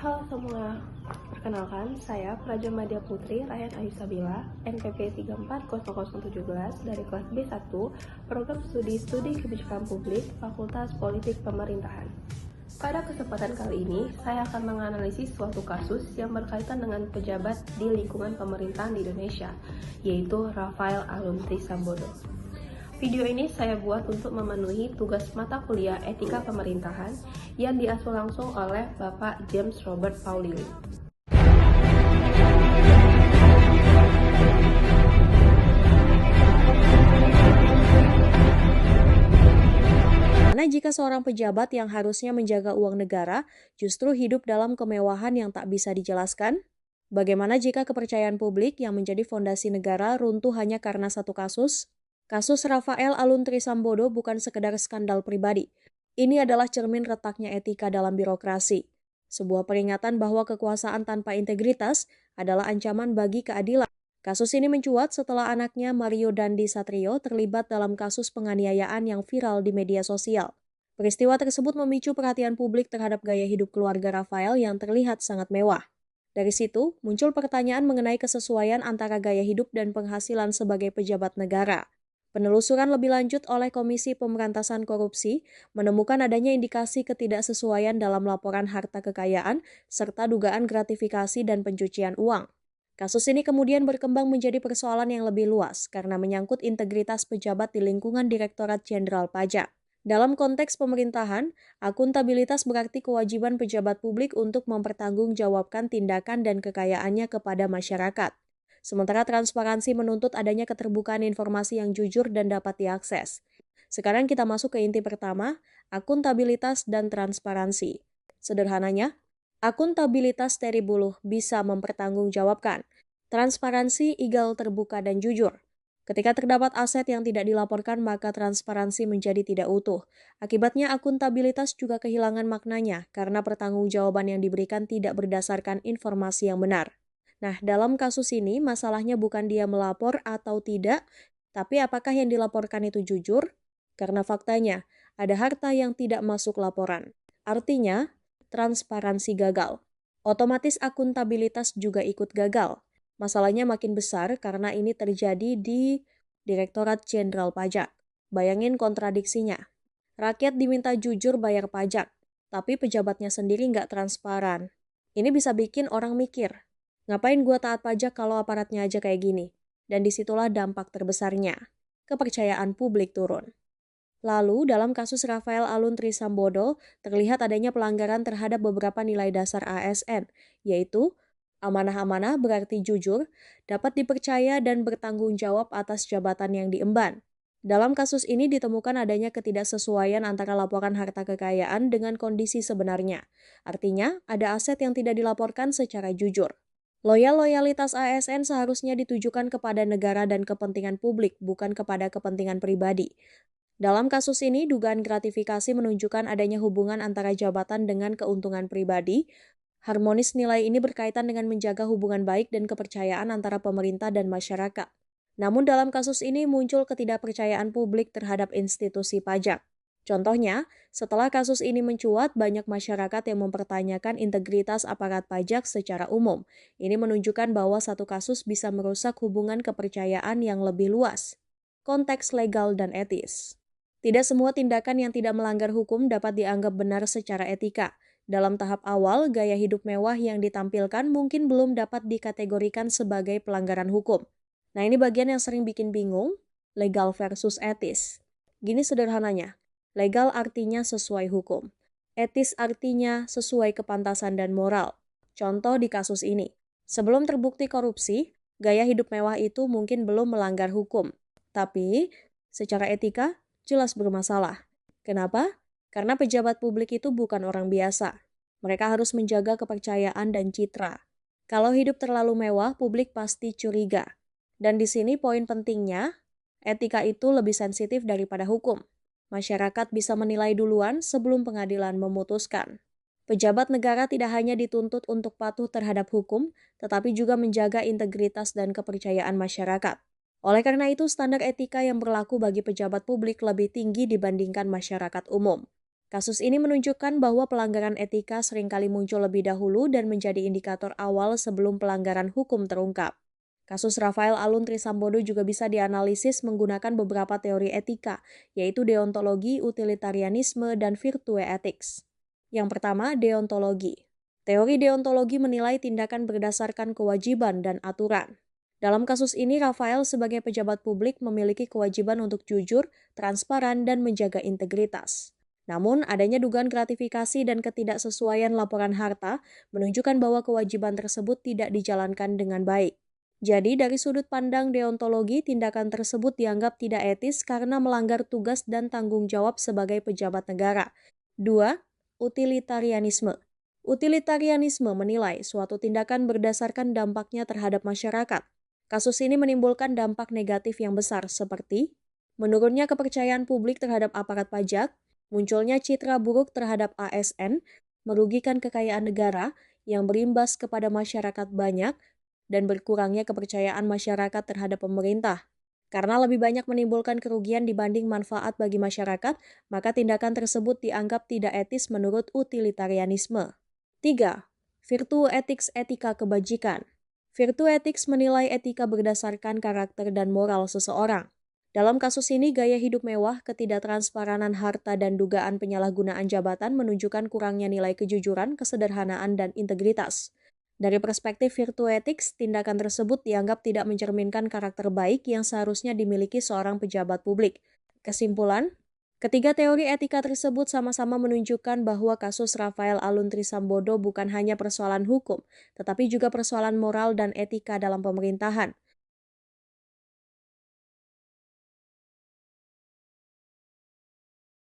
Halo semua, perkenalkan saya Praja Madya Putri Rayhan Ayu Sabila, NPP 340017 dari kelas B1, Program Studi Kebijakan Publik, Fakultas Politik Pemerintahan. Pada kesempatan kali ini, saya akan menganalisis suatu kasus yang berkaitan dengan pejabat di lingkungan pemerintahan di Indonesia, yaitu Rafael Alun Trisambodo. Video ini saya buat untuk memenuhi tugas mata kuliah Etika Pemerintahan yang diasuh langsung oleh Bapak James Robert Paulili. Karena jika seorang pejabat yang harusnya menjaga uang negara justru hidup dalam kemewahan yang tak bisa dijelaskan? Bagaimana jika kepercayaan publik yang menjadi fondasi negara runtuh hanya karena satu kasus? Kasus Rafael Alun Trisambodo bukan sekedar skandal pribadi. Ini adalah cermin retaknya etika dalam birokrasi. Sebuah peringatan bahwa kekuasaan tanpa integritas adalah ancaman bagi keadilan. Kasus ini mencuat setelah anaknya Mario Dandi Satrio terlibat dalam kasus penganiayaan yang viral di media sosial. Peristiwa tersebut memicu perhatian publik terhadap gaya hidup keluarga Rafael yang terlihat sangat mewah. Dari situ, muncul pertanyaan mengenai kesesuaian antara gaya hidup dan penghasilan sebagai pejabat negara. Penelusuran lebih lanjut oleh Komisi Pemberantasan Korupsi menemukan adanya indikasi ketidaksesuaian dalam laporan harta kekayaan serta dugaan gratifikasi dan pencucian uang. Kasus ini kemudian berkembang menjadi persoalan yang lebih luas karena menyangkut integritas pejabat di lingkungan Direktorat Jenderal Pajak. Dalam konteks pemerintahan, akuntabilitas berarti kewajiban pejabat publik untuk mempertanggungjawabkan tindakan dan kekayaannya kepada masyarakat. Sementara transparansi menuntut adanya keterbukaan informasi yang jujur dan dapat diakses. Sekarang kita masuk ke inti pertama, akuntabilitas dan transparansi. Sederhananya, akuntabilitas dari buluh bisa mempertanggungjawabkan. Transparansi egal terbuka dan jujur. Ketika terdapat aset yang tidak dilaporkan, maka transparansi menjadi tidak utuh. Akibatnya akuntabilitas juga kehilangan maknanya karena pertanggungjawaban yang diberikan tidak berdasarkan informasi yang benar. Nah, dalam kasus ini masalahnya bukan dia melapor atau tidak, tapi apakah yang dilaporkan itu jujur? Karena faktanya, ada harta yang tidak masuk laporan. Artinya, transparansi gagal. Otomatis akuntabilitas juga ikut gagal. Masalahnya makin besar karena ini terjadi di Direktorat Jenderal Pajak. Bayangin kontradiksinya. Rakyat diminta jujur bayar pajak, tapi pejabatnya sendiri nggak transparan. Ini bisa bikin orang mikir, ngapain gua taat pajak kalau aparatnya aja kayak gini? Dan disitulah dampak terbesarnya. Kepercayaan publik turun. Lalu, dalam kasus Rafael Alun Trisambodo, terlihat adanya pelanggaran terhadap beberapa nilai dasar ASN, yaitu amanah-amanah berarti jujur, dapat dipercaya dan bertanggung jawab atas jabatan yang diemban. Dalam kasus ini ditemukan adanya ketidaksesuaian antara laporan harta kekayaan dengan kondisi sebenarnya. Artinya, ada aset yang tidak dilaporkan secara jujur. Loyalitas ASN seharusnya ditujukan kepada negara dan kepentingan publik, bukan kepada kepentingan pribadi. Dalam kasus ini, dugaan gratifikasi menunjukkan adanya hubungan antara jabatan dengan keuntungan pribadi. Harmonis nilai ini berkaitan dengan menjaga hubungan baik dan kepercayaan antara pemerintah dan masyarakat. Namun dalam kasus ini muncul ketidakpercayaan publik terhadap institusi pajak. Contohnya, setelah kasus ini mencuat, banyak masyarakat yang mempertanyakan integritas aparat pajak secara umum. Ini menunjukkan bahwa satu kasus bisa merusak hubungan kepercayaan yang lebih luas. Konteks legal dan etis. Tidak semua tindakan yang tidak melanggar hukum dapat dianggap benar secara etika. Dalam tahap awal, gaya hidup mewah yang ditampilkan mungkin belum dapat dikategorikan sebagai pelanggaran hukum. Nah, ini bagian yang sering bikin bingung, legal versus etis. Gini sederhananya, legal artinya sesuai hukum. Etis artinya sesuai kepantasan dan moral. Contoh di kasus ini, sebelum terbukti korupsi, gaya hidup mewah itu mungkin belum melanggar hukum. Tapi, secara etika, jelas bermasalah. Kenapa? Karena pejabat publik itu bukan orang biasa. Mereka harus menjaga kepercayaan dan citra. Kalau hidup terlalu mewah, publik pasti curiga. Dan di sini poin pentingnya, etika itu lebih sensitif daripada hukum. Masyarakat bisa menilai duluan sebelum pengadilan memutuskan. Pejabat negara tidak hanya dituntut untuk patuh terhadap hukum, tetapi juga menjaga integritas dan kepercayaan masyarakat. Oleh karena itu, standar etika yang berlaku bagi pejabat publik lebih tinggi dibandingkan masyarakat umum. Kasus ini menunjukkan bahwa pelanggaran etika seringkali muncul lebih dahulu dan menjadi indikator awal sebelum pelanggaran hukum terungkap. Kasus Rafael Alun Trisambodo juga bisa dianalisis menggunakan beberapa teori etika, yaitu deontologi, utilitarianisme, dan virtue ethics. Yang pertama, deontologi. Teori deontologi menilai tindakan berdasarkan kewajiban dan aturan. Dalam kasus ini, Rafael sebagai pejabat publik memiliki kewajiban untuk jujur, transparan, dan menjaga integritas. Namun, adanya dugaan gratifikasi dan ketidaksesuaian laporan harta menunjukkan bahwa kewajiban tersebut tidak dijalankan dengan baik. Jadi, dari sudut pandang deontologi, tindakan tersebut dianggap tidak etis karena melanggar tugas dan tanggung jawab sebagai pejabat negara. 2. Utilitarianisme. Utilitarianisme menilai suatu tindakan berdasarkan dampaknya terhadap masyarakat. Kasus ini menimbulkan dampak negatif yang besar seperti menurunnya kepercayaan publik terhadap aparat pajak, munculnya citra buruk terhadap ASN, merugikan kekayaan negara yang berimbas kepada masyarakat banyak, dan berkurangnya kepercayaan masyarakat terhadap pemerintah. Karena lebih banyak menimbulkan kerugian dibanding manfaat bagi masyarakat, maka tindakan tersebut dianggap tidak etis menurut utilitarianisme. 3. Virtue ethics etika kebajikan. Virtue ethics menilai etika berdasarkan karakter dan moral seseorang. Dalam kasus ini, gaya hidup mewah, ketidaktransparan harta, dan dugaan penyalahgunaan jabatan menunjukkan kurangnya nilai kejujuran, kesederhanaan, dan integritas. Dari perspektif virtue ethics, tindakan tersebut dianggap tidak mencerminkan karakter baik yang seharusnya dimiliki seorang pejabat publik. Kesimpulan, ketiga teori etika tersebut sama-sama menunjukkan bahwa kasus Rafael Alun Trisambodo bukan hanya persoalan hukum, tetapi juga persoalan moral dan etika dalam pemerintahan.